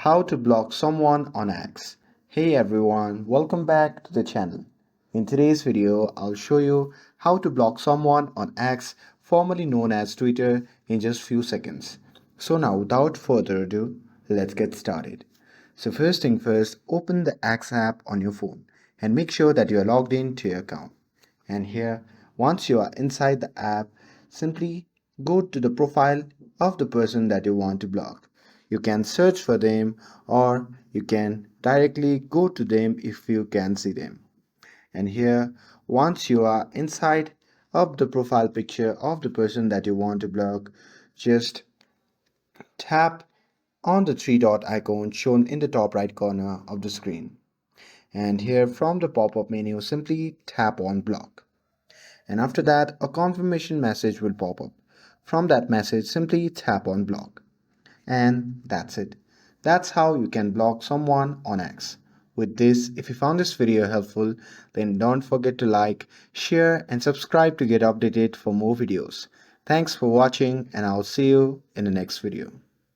How to block someone on X. Hey everyone, welcome back to the channel. In today's video, I'll show you how to block someone on X, formerly known as Twitter, in just few seconds. So now without further ado, let's get started. So first thing first, open the X app on your phone and make sure that you are logged in to your account. And here, once you are inside the app, simply go to the profile of the person that you want to block. You can search for them or you can directly go to them if you can see them. And here, once you are inside of the profile picture of the person that you want to block, just tap on the three dot icon shown in the top right corner of the screen. And here from the pop-up menu, simply tap on block. And after that, a confirmation message will pop up. From that message, simply tap on block. And that's it. That's how you can block someone on X. With this, if you found this video helpful, then don't forget to like, share, and subscribe to get updated for more videos. Thanks for watching, and I'll see you in the next video.